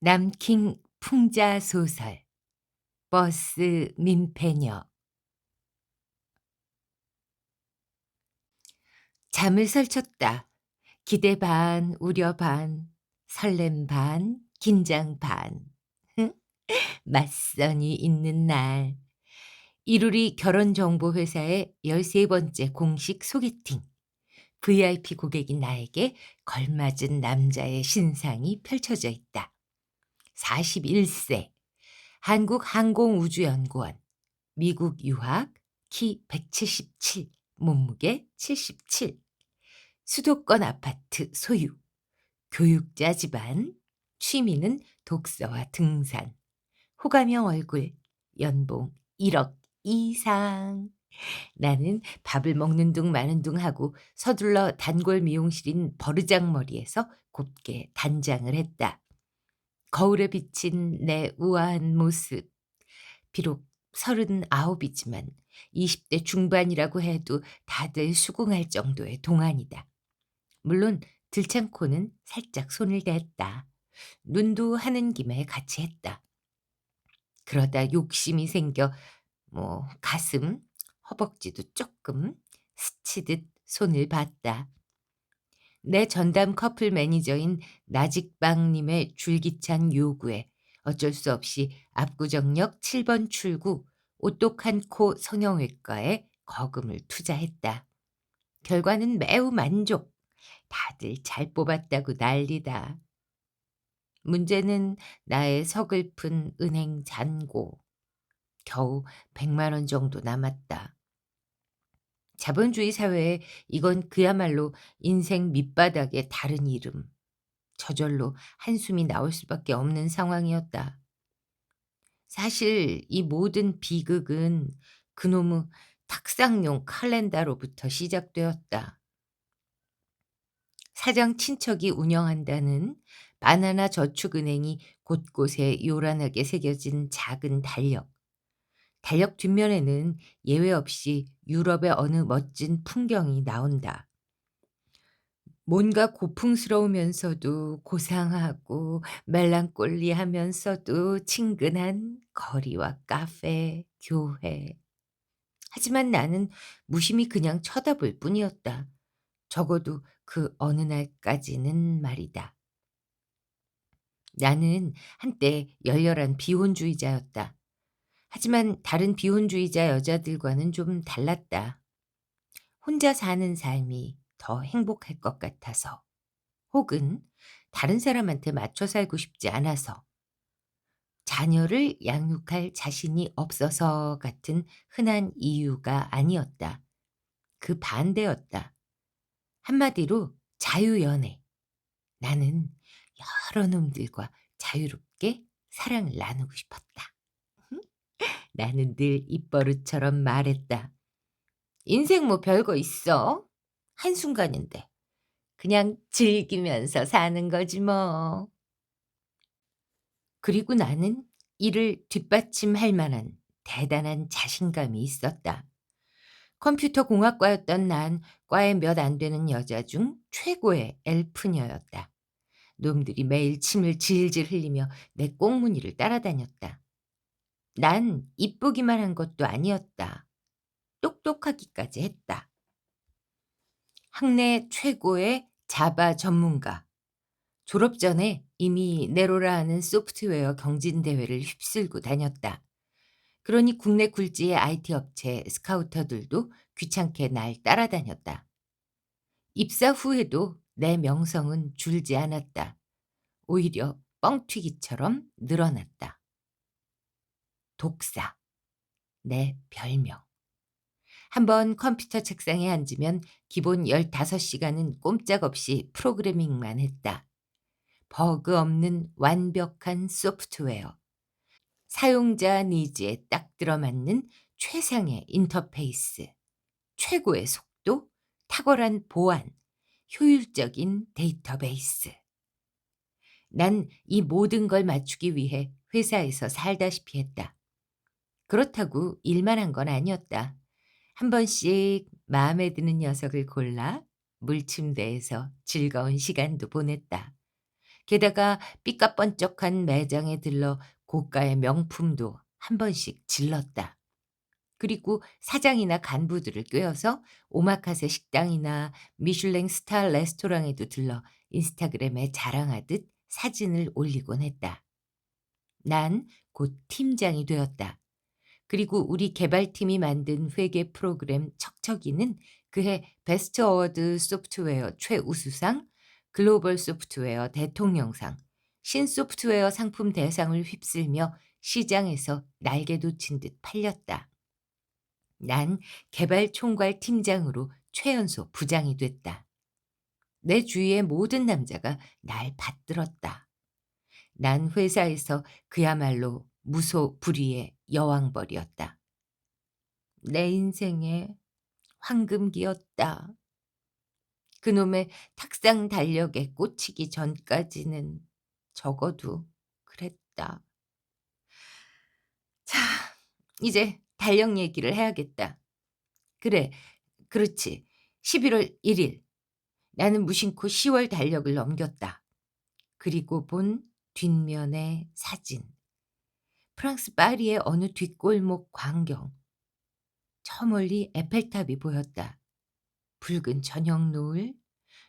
남킹 풍자 소설 버스 민폐녀. 잠을 설쳤다. 기대 반 우려 반 설렘 반 긴장 반. 맞선이 있는 날. 이루리 결혼정보회사의 13번째 공식 소개팅. VIP 고객인 나에게 걸맞은 남자의 신상이 펼쳐져 있다. 41세, 한국항공우주연구원, 미국 유학, 키 177, 몸무게 77, 수도권 아파트 소유, 교육자 집안, 취미는 독서와 등산, 호감형 얼굴, 연봉 1억 이상. 나는 밥을 먹는 둥 마는 둥 하고 서둘러 단골 미용실인 버르장머리에서 곱게 단장을 했다. 거울에 비친 내 우아한 모습. 비록 39이지만 20대 중반이라고 해도 다들 수긍할 정도의 동안이다. 물론 들창코는 살짝 손을 댔다. 눈도 하는 김에 같이 했다. 그러다 욕심이 생겨 가슴, 허벅지도 조금 스치듯 손을 봤다. 내 전담 커플 매니저인 나직방님의 줄기찬 요구에 어쩔 수 없이 압구정역 7번 출구 오똑한 코 성형외과에 거금을 투자했다. 결과는 매우 만족. 다들 잘 뽑았다고 난리다. 문제는 나의 서글픈 은행 잔고. 겨우 100만 원 정도 남았다. 자본주의 사회에 이건 그야말로 인생 밑바닥의 다른 이름. 저절로 한숨이 나올 수밖에 없는 상황이었다. 사실 이 모든 비극은 그놈의 탁상용 칼렌다로부터 시작되었다. 사장 친척이 운영한다는 바나나 저축은행이 곳곳에 요란하게 새겨진 작은 달력. 달력 뒷면에는 예외 없이 유럽의 어느 멋진 풍경이 나온다. 뭔가 고풍스러우면서도 고상하고 멜랑콜리하면서도 친근한 거리와 카페, 교회. 하지만 나는 무심히 그냥 쳐다볼 뿐이었다. 적어도 그 어느 날까지는 말이다. 나는 한때 열렬한 비혼주의자였다. 하지만 다른 비혼주의자 여자들과는 좀 달랐다. 혼자 사는 삶이 더 행복할 것 같아서, 혹은 다른 사람한테 맞춰 살고 싶지 않아서, 자녀를 양육할 자신이 없어서 같은 흔한 이유가 아니었다. 그 반대였다. 한마디로 자유연애. 나는 여러 놈들과 자유롭게 사랑을 나누고 싶었다. 나는 늘 입버릇처럼 말했다. 인생 뭐 별거 있어? 한순간인데. 그냥 즐기면서 사는 거지 뭐. 그리고 나는 이를 뒷받침할 만한 대단한 자신감이 있었다. 컴퓨터 공학과였던 난 과에 몇 안 되는 여자 중 최고의 엘프녀였다. 놈들이 매일 침을 질질 흘리며 내 꽁무니를 따라다녔다. 난 이쁘기만 한 것도 아니었다. 똑똑하기까지 했다. 학내 최고의 자바 전문가. 졸업 전에 이미 네로라 하는 소프트웨어 경진대회를 휩쓸고 다녔다. 그러니 국내 굴지의 IT 업체 스카우터들도 귀찮게 날 따라다녔다. 입사 후에도 내 명성은 줄지 않았다. 오히려 뻥튀기처럼 늘어났다. 독사, 내 별명. 한번 컴퓨터 책상에 앉으면 기본 15시간은 꼼짝없이 프로그래밍만 했다. 버그 없는 완벽한 소프트웨어. 사용자 니즈에 딱 들어맞는 최상의 인터페이스. 최고의 속도, 탁월한 보안, 효율적인 데이터베이스. 난 이 모든 걸 맞추기 위해 회사에서 살다시피 했다. 그렇다고 일만 한 건 아니었다. 한 번씩 마음에 드는 녀석을 골라 물침대에서 즐거운 시간도 보냈다. 게다가 삐까뻔쩍한 매장에 들러 고가의 명품도 한 번씩 질렀다. 그리고 사장이나 간부들을 꿰어서 오마카세 식당이나 미슐랭 스타 레스토랑에도 들러 인스타그램에 자랑하듯 사진을 올리곤 했다. 난 곧 팀장이 되었다. 그리고 우리 개발팀이 만든 회계 프로그램 척척이는 그해 베스트 어워드 소프트웨어 최우수상, 글로벌 소프트웨어 대통령상, 신소프트웨어 상품 대상을 휩쓸며 시장에서 날개 돋친 듯 팔렸다. 난 개발 총괄 팀장으로 최연소 부장이 됐다. 내 주위의 모든 남자가 날 받들었다. 난 회사에서 그야말로 무소불위의 여왕벌이었다. 내 인생의 황금기였다. 그놈의 탁상 달력에 꽂히기 전까지는 적어도 그랬다. 자, 이제 달력 얘기를 해야겠다. 그래, 그렇지. 11월 1일. 나는 무심코 10월 달력을 넘겼다. 그리고 본 뒷면의 사진. 프랑스 파리의 어느 뒷골목 광경. 저 멀리 에펠탑이 보였다. 붉은 저녁 노을,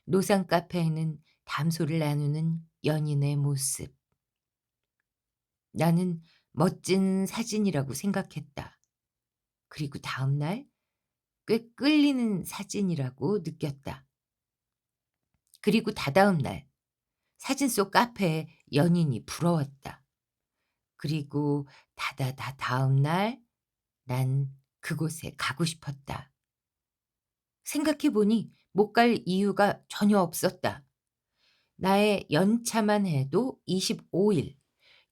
노상 카페에는 담소를 나누는 연인의 모습. 나는 멋진 사진이라고 생각했다. 그리고 다음 날 꽤 끌리는 사진이라고 느꼈다. 그리고 다다음 날 사진 속 카페에 연인이 부러웠다. 그리고 다다다 다음 날 난 그곳에 가고 싶었다. 생각해 보니 못 갈 이유가 전혀 없었다. 나의 연차만 해도 25일,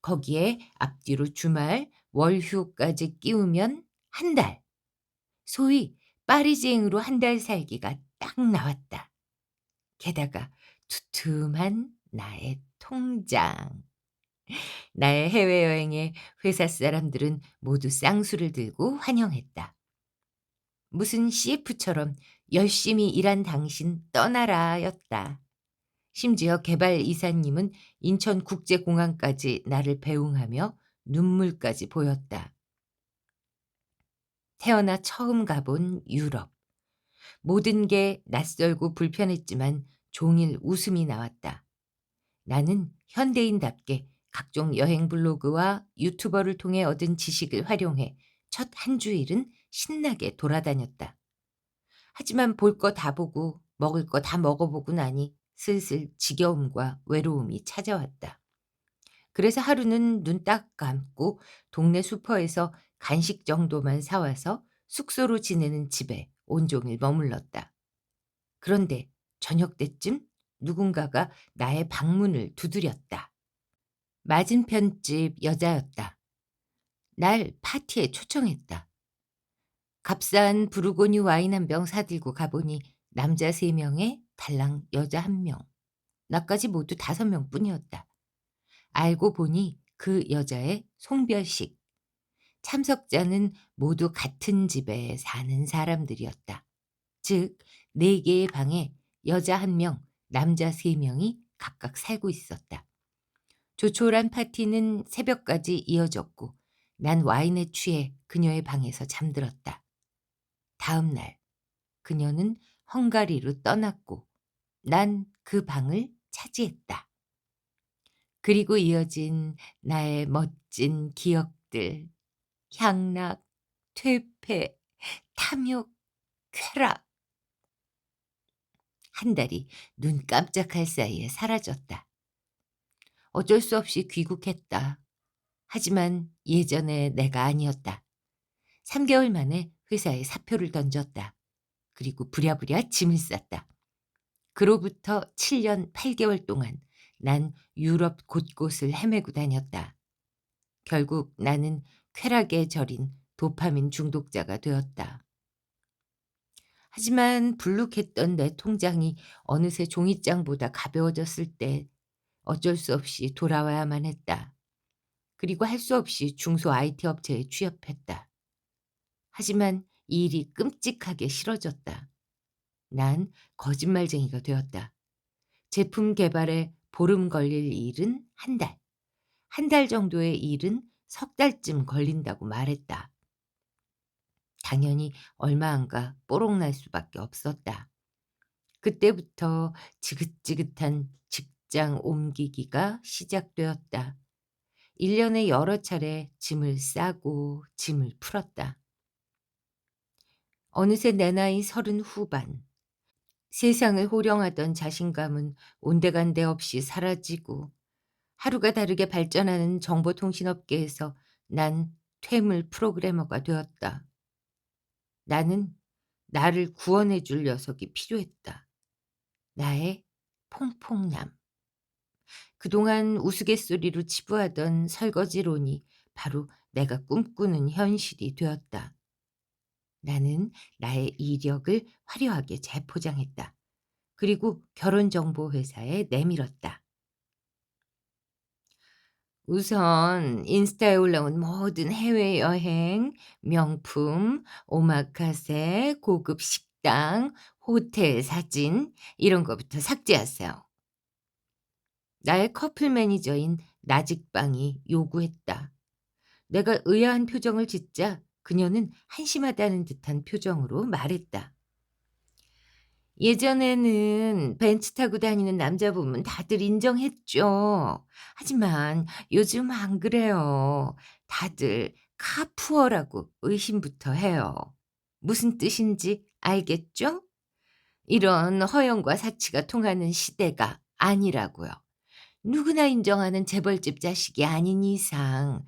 거기에 앞뒤로 주말, 월휴까지 끼우면 한 달. 소위 파리지앵으로 한 달 살기가 딱 나왔다. 게다가 두툼한 나의 통장. 나의 해외여행에 회사 사람들은 모두 쌍수를 들고 환영했다. 무슨 CF처럼 열심히 일한 당신 떠나라 였다. 심지어 개발 이사님은 인천국제공항까지 나를 배웅하며 눈물까지 보였다. 태어나 처음 가본 유럽. 모든 게 낯설고 불편했지만 종일 웃음이 나왔다. 나는 현대인답게 각종 여행 블로그와 유튜버를 통해 얻은 지식을 활용해 첫 한 주일은 신나게 돌아다녔다. 하지만 볼 거 다 보고 먹을 거 다 먹어보고 나니 슬슬 지겨움과 외로움이 찾아왔다. 그래서 하루는 눈 딱 감고 동네 슈퍼에서 간식 정도만 사와서 숙소로 지내는 집에 온종일 머물렀다. 그런데 저녁 때쯤 누군가가 나의 방문을 두드렸다. 맞은편 집 여자였다. 날 파티에 초청했다. 값싼 부르고뉴 와인 한 병 사들고 가보니 남자 3명에 달랑 여자 1명. 나까지 모두 5명뿐이었다. 알고 보니 그 여자의 송별식. 참석자는 모두 같은 집에 사는 사람들이었다. 즉 4개의 방에 여자 1명, 남자 3명이 각각 살고 있었다. 조촐한 파티는 새벽까지 이어졌고 난 와인에 취해 그녀의 방에서 잠들었다. 다음 날 그녀는 헝가리로 떠났고 난 그 방을 차지했다. 그리고 이어진 나의 멋진 기억들. 향락, 퇴폐, 탐욕, 쾌락. 한 달이 눈 깜짝할 사이에 사라졌다. 어쩔 수 없이 귀국했다. 하지만 예전의 내가 아니었다. 3개월 만에 회사에 사표를 던졌다. 그리고 부랴부랴 짐을 쌌다. 그로부터 7년 8개월 동안 난 유럽 곳곳을 헤매고 다녔다. 결국 나는 쾌락에 절인 도파민 중독자가 되었다. 하지만 불룩했던 내 통장이 어느새 종이장보다 가벼워졌을 때 어쩔 수 없이 돌아와야만 했다. 그리고 할 수 없이 중소 IT 업체에 취업했다. 하지만 이 일이 끔찍하게 싫어졌다. 난 거짓말쟁이가 되었다. 제품 개발에 보름 걸릴 일은 한 달, 한 달 정도의 일은 석 달쯤 걸린다고 말했다. 당연히 얼마 안 가 뽀록 날 수밖에 없었다. 그때부터 지긋지긋한 직장 옮기기가 시작되었다. 1 년에 여러 차례 짐을 싸고 짐을 풀었다. 어느새 내 나이 30 후반. 세상을 호령하던 자신감은 온데간데 없이 사라지고 하루가 다르게 발전하는 정보통신업계에서 난 퇴물 프로그래머가 되었다. 나는 나를 구원해 줄 녀석이 필요했다. 나의 퐁퐁남. 그동안 우스갯소리로 치부하던 설거지론이 바로 내가 꿈꾸는 현실이 되었다. 나는 나의 이력을 화려하게 재포장했다. 그리고 결혼정보회사에 내밀었다. 우선 인스타에 올라온 모든 해외여행, 명품, 오마카세, 고급 식당, 호텔 사진 이런 거부터 삭제하세요. 나의 커플 매니저인 나직방이 요구했다. 내가 의아한 표정을 짓자 그녀는 한심하다는 듯한 표정으로 말했다. 예전에는 벤츠 타고 다니는 남자 보면 다들 인정했죠. 하지만 요즘 안 그래요. 다들 카푸어라고 의심부터 해요. 무슨 뜻인지 알겠죠? 이런 허영과 사치가 통하는 시대가 아니라고요. 누구나 인정하는 재벌집 자식이 아닌 이상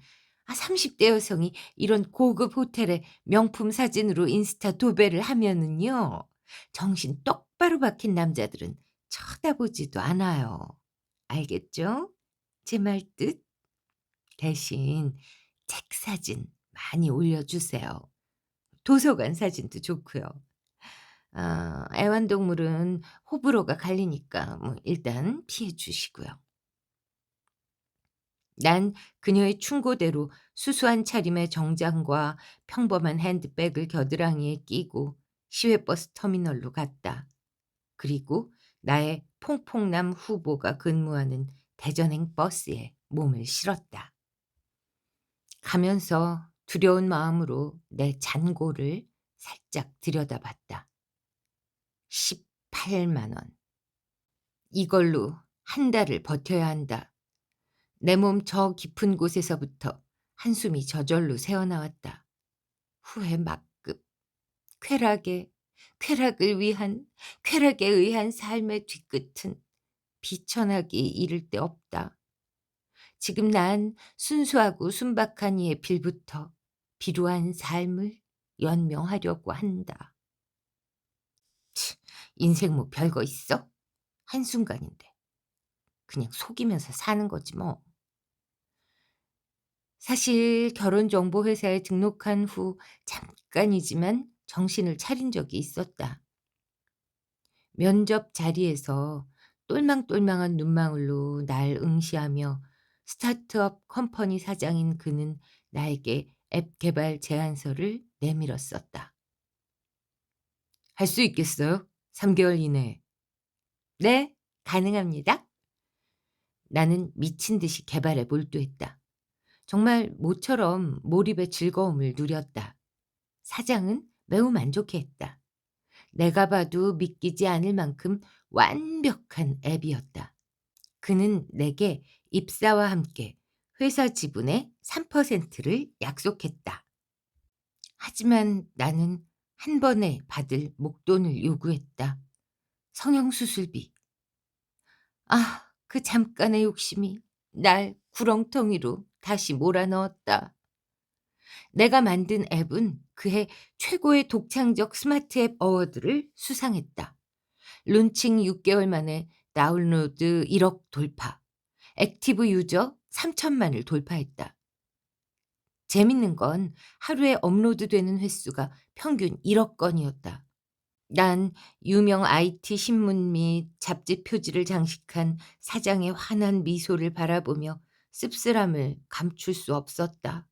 30대 여성이 이런 고급 호텔에 명품 사진으로 인스타 도배를 하면은요. 정신 똑바로 박힌 남자들은 쳐다보지도 않아요. 알겠죠? 제 말 뜻? 대신 책 사진 많이 올려주세요. 도서관 사진도 좋고요. 애완동물은 호불호가 갈리니까 뭐 일단 피해 주시고요. 난 그녀의 충고대로 수수한 차림의 정장과 평범한 핸드백을 겨드랑이에 끼고 시외버스 터미널로 갔다. 그리고 나의 퐁퐁남 후보가 근무하는 대전행 버스에 몸을 실었다. 가면서 두려운 마음으로 내 잔고를 살짝 들여다봤다. 18만 원. 이걸로 한 달을 버텨야 한다. 내 몸 저 깊은 곳에서부터 한숨이 저절로 새어나왔다. 후회 막급. 쾌락에, 쾌락에 의한 삶의 뒤끝은 비천하기 이를 데 없다. 지금 난 순수하고 순박한 이의 빌부터 비루한 삶을 연명하려고 한다. 인생 뭐 별거 있어? 한순간인데. 그냥 속이면서 사는 거지 뭐. 사실 결혼정보회사에 등록한 후 잠깐이지만 정신을 차린 적이 있었다. 면접 자리에서 똘망똘망한 눈망울로 날 응시하며 스타트업 컴퍼니 사장인 그는 나에게 앱 개발 제안서를 내밀었었다. 할 수 있겠어요? 3개월 이내에. 네, 가능합니다. 나는 미친 듯이 개발에 몰두했다. 정말 모처럼 몰입의 즐거움을 누렸다. 사장은 매우 만족해했다. 내가 봐도 믿기지 않을 만큼 완벽한 앱이었다. 그는 내게 입사와 함께 회사 지분의 3%를 약속했다. 하지만 나는 한 번에 받을 목돈을 요구했다. 성형수술비. 그 잠깐의 욕심이 날 구렁텅이로 다시 몰아넣었다. 내가 만든 앱은 그해 최고의 독창적 스마트 앱 어워드를 수상했다. 론칭 6개월 만에 다운로드 1억 돌파, 액티브 유저 3천만을 돌파했다. 재밌는 건 하루에 업로드되는 횟수가 평균 1억 건이었다. 난 유명 IT 신문 및 잡지 표지를 장식한 사장의 환한 미소를 바라보며 씁쓸함을 감출 수 없었다.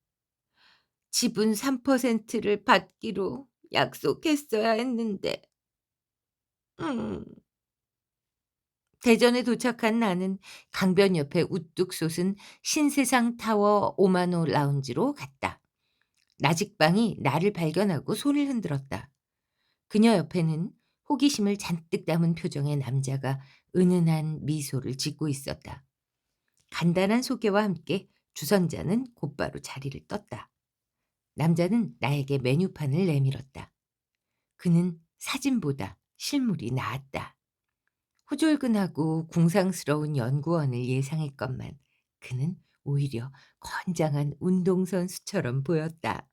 지분 3%를 받기로 약속했어야 했는데. 대전에 도착한 나는 강변 옆에 우뚝 솟은 신세상 타워 오마노 라운지로 갔다. 나직방이 나를 발견하고 손을 흔들었다. 그녀 옆에는 호기심을 잔뜩 담은 표정의 남자가 은은한 미소를 짓고 있었다. 간단한 소개와 함께 주선자는 곧바로 자리를 떴다. 남자는 나에게 메뉴판을 내밀었다. 그는 사진보다 실물이 나았다. 후줄근하고 궁상스러운 연구원을 예상했건만 그는 오히려 건장한 운동선수처럼 보였다.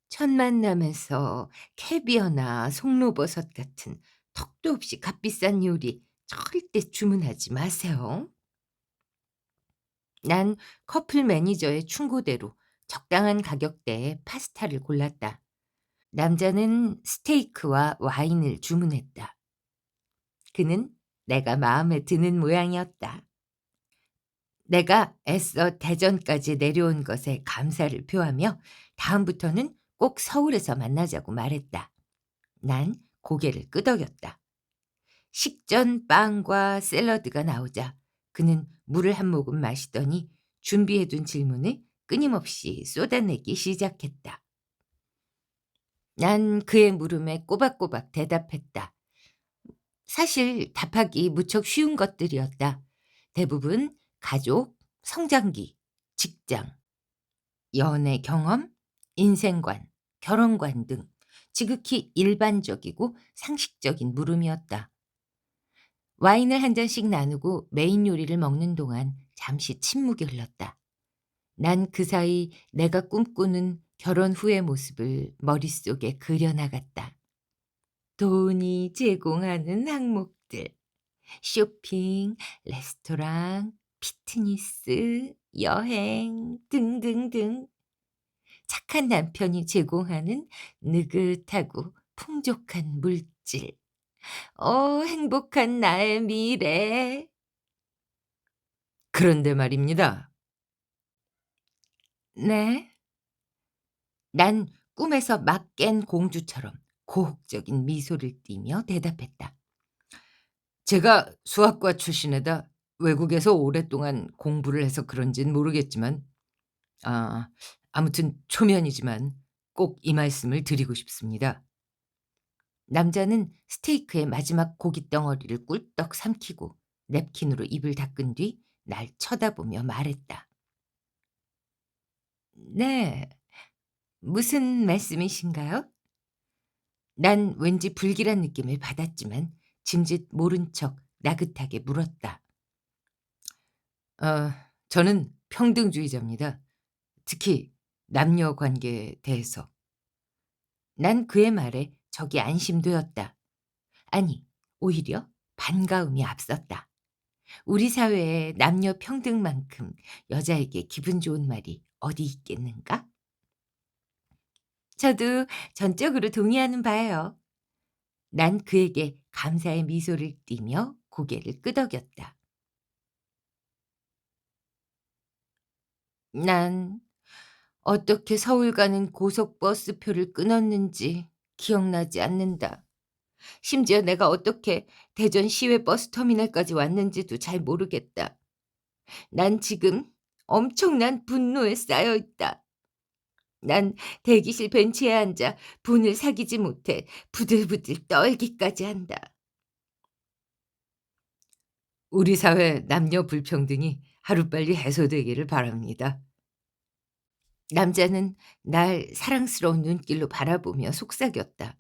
첫 만남에서 캐비어나 송로버섯 같은 턱도 없이 값비싼 요리 절대 주문하지 마세요. 난 커플 매니저의 충고대로 적당한 가격대의 파스타를 골랐다. 남자는 스테이크와 와인을 주문했다. 그는 내가 마음에 드는 모양이었다. 내가 애써 대전까지 내려온 것에 감사를 표하며 다음부터는 꼭 서울에서 만나자고 말했다. 난 고개를 끄덕였다. 식전 빵과 샐러드가 나오자 그는 물을 한 모금 마시더니 준비해둔 질문을 끊임없이 쏟아내기 시작했다. 난 그의 물음에 꼬박꼬박 대답했다. 사실 답하기 무척 쉬운 것들이었다. 대부분 가족, 성장기, 직장, 연애 경험, 인생관, 결혼관 등 지극히 일반적이고 상식적인 물음이었다. 와인을 한 잔씩 나누고 메인 요리를 먹는 동안 잠시 침묵이 흘렀다. 난 그 사이 내가 꿈꾸는 결혼 후의 모습을 머릿속에 그려나갔다. 돈이 제공하는 항목들, 쇼핑, 레스토랑, 피트니스, 여행 등등등. 착한 남편이 제공하는 느긋하고 풍족한 물질. 행복한 나의 미래. 그런데 말입니다. 네. 난 꿈에서 막 깬 공주처럼 고혹적인 미소를 띠며 대답했다. 제가 수학과 출신에다 외국에서 오랫동안 공부를 해서 그런진 모르겠지만 아 아무튼 초면이지만 꼭 이 말씀을 드리고 싶습니다. 남자는 스테이크의 마지막 고기 덩어리를 꿀떡 삼키고 냅킨으로 입을 닦은 뒤 날 쳐다보며 말했다. "네. 무슨 말씀이신가요?" 난 왠지 불길한 느낌을 받았지만 짐짓 모른 척 나긋하게 물었다. 저는 평등주의자입니다. 특히 남녀 관계에 대해서." 난 그의 말에 적이 안심되었다. 아니, 오히려 반가움이 앞섰다. 우리 사회에 남녀 평등만큼 여자에게 기분 좋은 말이 어디 있겠는가? 저도 전적으로 동의하는 바예요. 난 그에게 감사의 미소를 띠며 고개를 끄덕였다. 난 어떻게 서울 가는 고속버스표를 끊었는지 기억나지 않는다. 심지어 내가 어떻게 대전 시외 버스터미널까지 왔는지도 잘 모르겠다. 난 지금 엄청난 분노에 쌓여 있다. 난 대기실 벤치에 앉아 분을 사귀지 못해 부들부들 떨기까지 한다. 우리 사회 남녀 불평등이 하루빨리 해소되기를 바랍니다. 남자는 날 사랑스러운 눈길로 바라보며 속삭였다.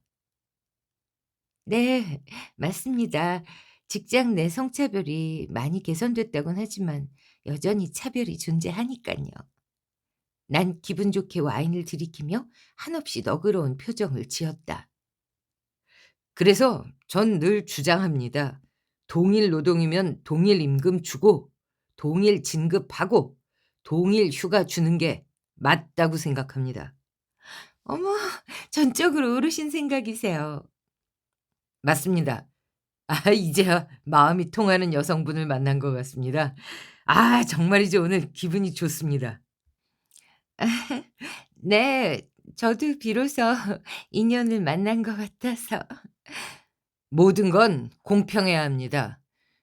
네, 맞습니다. 직장 내 성차별이 많이 개선됐다곤 하지만 여전히 차별이 존재하니깐요. 난 기분 좋게 와인을 들이키며 한없이 너그러운 표정을 지었다. 그래서 전 늘 주장합니다. 동일 노동이면 동일 임금 주고 동일 진급하고 동일 휴가 주는 게 맞다고 생각합니다. 어머, 전적으로 옳으신 생각이세요. 맞습니다. 이제야 마음이 통하는 여성분을 만난 것 같습니다. 정말이죠. 오늘 기분이 좋습니다. 네. 저도 비로소 인연을 만난 것 같아서. 모든 건 공평해야 합니다.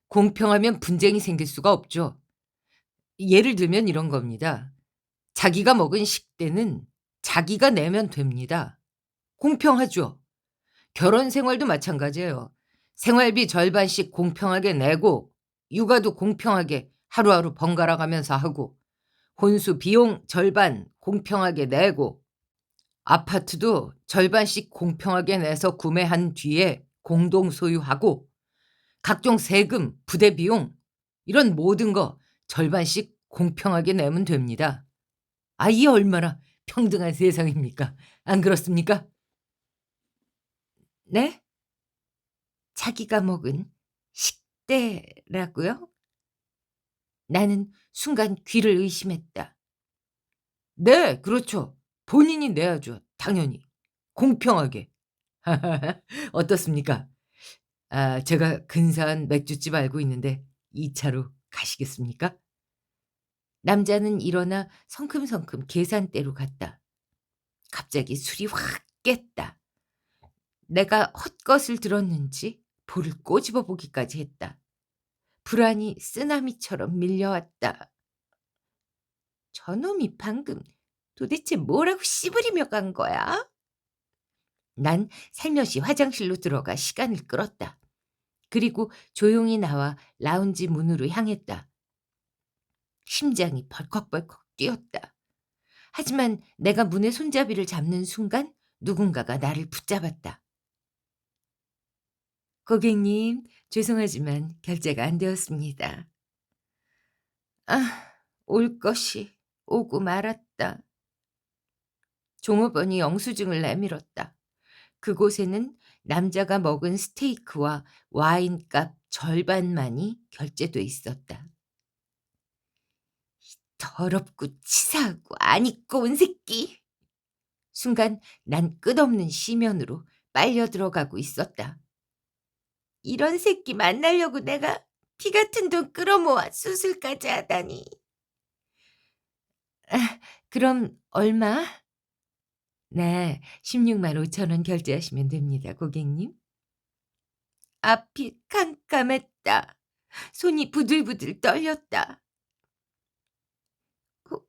공평하면 분쟁이 생길 수가 없죠. 예를 들면 이런 겁니다. 자기가 먹은 식대는 자기가 내면 됩니다. 공평하죠. 결혼 생활도 마찬가지예요. 생활비 절반씩 공평하게 내고 육아도 공평하게 하루하루 번갈아 가면서 하고 혼수 비용 절반 공평하게 내고 아파트도 절반씩 공평하게 내서 구매한 뒤에 공동 소유하고 각종 세금, 부대 비용 이런 모든 거 절반씩 공평하게 내면 됩니다. 아 이게 얼마나 평등한 세상입니까? 안 그렇습니까? 네? 자기가 먹은 식대라고요? 나는 순간 귀를 의심했다. 네 그렇죠. 본인이 내야죠 당연히. 공평하게. 어떻습니까? 아 제가 근사한 맥주집 알고 있는데 2 차로 가시겠습니까? 남자는 일어나 성큼성큼 계산대로 갔다. 갑자기 술이 확 깼다. 내가 헛것을 들었는지 볼을 꼬집어 보기까지 했다. 불안이 쓰나미처럼 밀려왔다. 저놈이 방금 도대체 뭐라고 씨부리며 간 거야? 난 살며시 화장실로 들어가 시간을 끌었다. 그리고 조용히 나와 라운지 문으로 향했다. 심장이 벌컥벌컥 뛰었다. 하지만 내가 문의 손잡이를 잡는 순간 누군가가 나를 붙잡았다. 고객님, 죄송하지만 결제가 안 되었습니다. 아, 올 것이 오고 말았다. 종업원이 영수증을 내밀었다. 그곳에는 남자가 먹은 스테이크와 와인값 절반만이 결제돼 있었다. 더럽고 치사하고 안 입고 온 새끼. 순간 난 끝없는 시면으로 빨려 들어가고 있었다. 이런 새끼 만나려고 내가 피 같은 돈 끌어모아 수술까지 하다니. 아, 그럼 얼마? 네, 16만 5천 원 결제하시면 됩니다, 고객님. 앞이 깜깜했다. 손이 부들부들 떨렸다.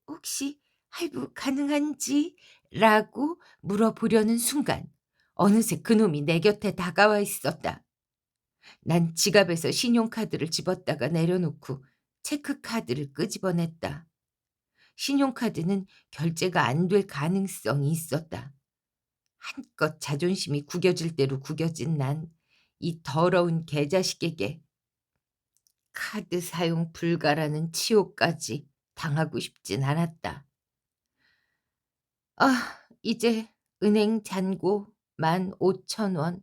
혹시 할부 가능한지? 라고 물어보려는 순간 어느새 그놈이 내 곁에 다가와 있었다. 난 지갑에서 신용카드를 집었다가 내려놓고 체크카드를 끄집어냈다. 신용카드는 결제가 안 될 가능성이 있었다. 한껏 자존심이 구겨질 대로 구겨진 난 이 더러운 개자식에게 카드 사용 불가라는 치욕까지 당하고 싶진 않았다. 아, 이제 은행 잔고 15,000원.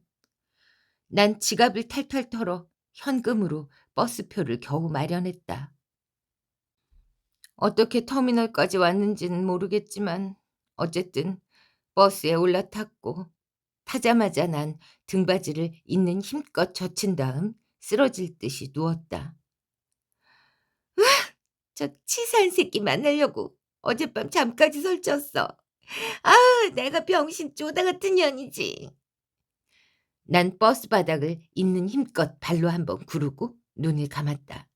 난 지갑을 탈탈 털어 현금으로 버스표를 겨우 마련했다. 어떻게 터미널까지 왔는지는 모르겠지만 어쨌든 버스에 올라탔고 타자마자 난 등받이를 있는 힘껏 젖힌 다음 쓰러질 듯이 누웠다. 저 치사한 새끼 만나려고 어젯밤 잠까지 설쳤어. 아, 내가 병신 쪼다 같은 년이지. 난 버스 바닥을 있는 힘껏 발로 한번 구르고 눈을 감았다.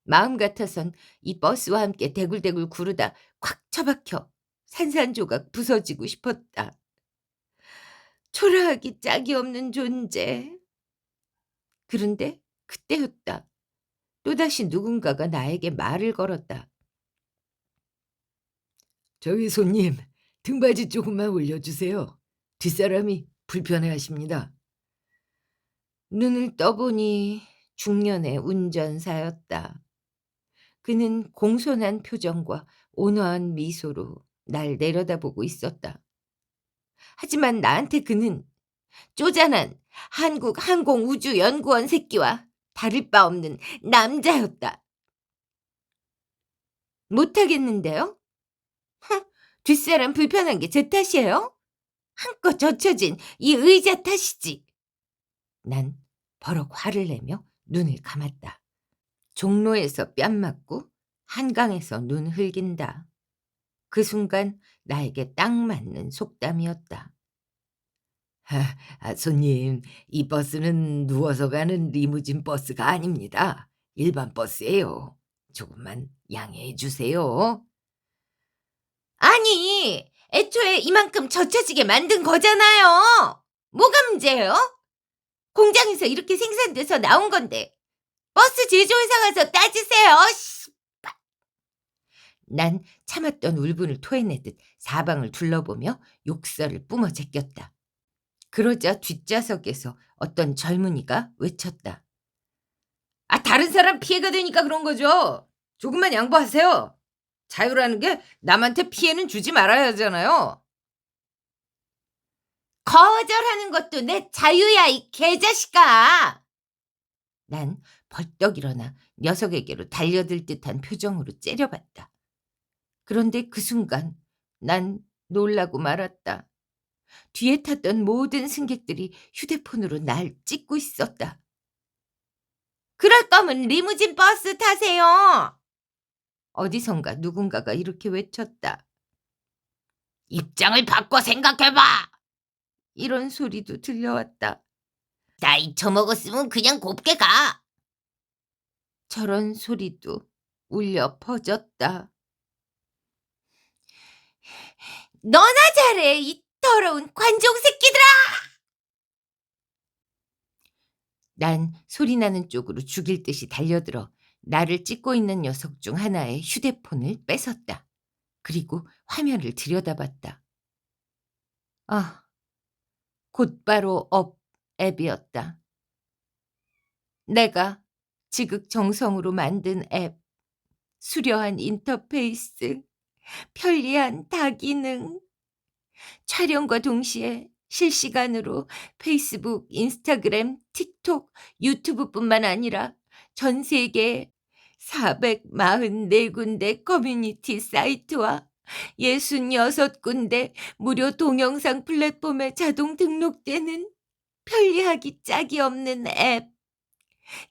마음 같아선 이 버스와 함께 대굴대굴 구르다 콱 처박혀 산산조각 부서지고 싶었다. 초라하기 짝이 없는 존재. 그런데 그때였다. 또다시 누군가가 나에게 말을 걸었다. 저기 손님, 등받이 조금만 올려주세요. 뒷사람이 불편해하십니다. 눈을 떠보니 중년의 운전사였다. 그는 공손한 표정과 온화한 미소로 날 내려다보고 있었다. 하지만 나한테 그는 쪼잔한 한국항공우주연구원 새끼와 다를 바 없는 남자였다. 못하겠는데요? 뒷사람 불편한 게 제 탓이에요? 한껏 젖혀진 이 의자 탓이지. 난 버럭 화를 내며 눈을 감았다. 종로에서 뺨 맞고 한강에서 눈 흘긴다. 그 순간 나에게 딱 맞는 속담이었다. 손님, 이 버스는 누워서 가는 리무진 버스가 아닙니다. 일반 버스예요. 조금만 양해해 주세요. 아니, 애초에 이만큼 젖혀지게 만든 거잖아요. 뭐가 문제예요? 공장에서 이렇게 생산돼서 나온 건데 버스 제조회사 가서 따지세요. 씨. 난 참았던 울분을 토해내듯 사방을 둘러보며 욕설을 뿜어 제꼈다. 그러자 뒷좌석에서 어떤 젊은이가 외쳤다. 다른 사람 피해가 되니까 그런 거죠. 조금만 양보하세요. 자유라는 게 남한테 피해는 주지 말아야 하잖아요. 거절하는 것도 내 자유야, 이 개자식아. 난 벌떡 일어나 녀석에게로 달려들 듯한 표정으로 째려봤다. 그런데 그 순간 난 놀라고 말았다. 뒤에 탔던 모든 승객들이 휴대폰으로 날 찍고 있었다. 그럴 거면 리무진 버스 타세요. 어디선가 누군가가 이렇게 외쳤다. 입장을 바꿔 생각해봐. 이런 소리도 들려왔다. 나이 처먹었으면 그냥 곱게 가. 저런 소리도 울려 퍼졌다. 너나 잘해, 이 더러운 관종 새끼들아! 난 소리나는 쪽으로 죽일 듯이 달려들어 나를 찍고 있는 녀석 중 하나의 휴대폰을 뺏었다. 그리고 화면을 들여다봤다. 곧바로 업 앱이었다. 내가 지극정성으로 만든 앱, 수려한 인터페이스, 편리한 다기능, 촬영과 동시에 실시간으로 페이스북, 인스타그램, 틱톡, 유튜브뿐만 아니라 전 세계 444군데 커뮤니티 사이트와 66군데 무료 동영상 플랫폼에 자동 등록되는 편리하기 짝이 없는 앱.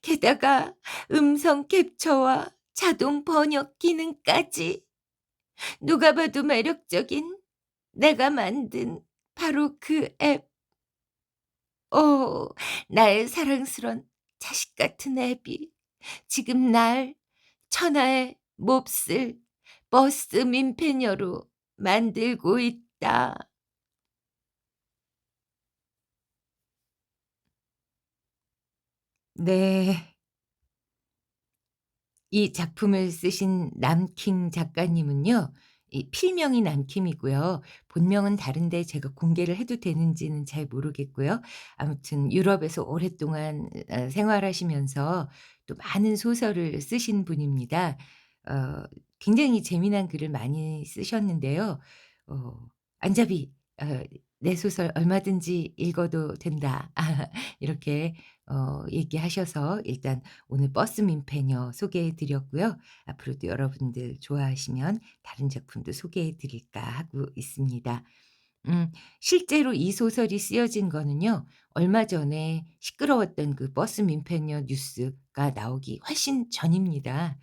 게다가 음성 캡처와 자동 번역 기능까지. 누가 봐도 매력적인 내가 만든 바로 그 앱. 나의 사랑스런 자식 같은 앱이 지금 날 천하의 몹쓸 버스 민폐녀로 만들고 있다. 네. 이 작품을 쓰신 남킹 작가님은요. 이 필명이 남킴이고요. 본명은 다른데 제가 공개를 해도 되는지는 잘 모르겠고요. 아무튼 유럽에서 오랫동안 생활하시면서 또 많은 소설을 쓰신 분입니다. 어 굉장히 재미난 글을 많이 쓰셨는데요. 어 "안잡이 내 소설 얼마든지 읽어도 된다." 이렇게 얘기하셔서 일단 오늘 버스 민폐녀 소개해 드렸고요. 앞으로도 여러분들 좋아하시면 다른 작품도 소개해 드릴까 하고 있습니다. 실제로 이 소설이 쓰여진 거는요. 얼마 전에 시끄러웠던 그 버스 민폐녀 뉴스가 나오기 훨씬 전입니다.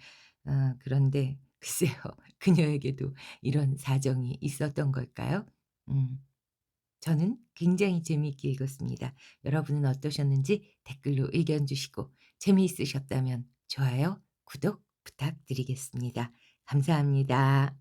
그런데 글쎄요. 그녀에게도 이런 사정이 있었던 걸까요? 음. 저는 굉장히 재미있게 읽었습니다. 여러분은 어떠셨는지 댓글로 의견 주시고 재미있으셨다면 좋아요, 구독 부탁드리겠습니다. 감사합니다.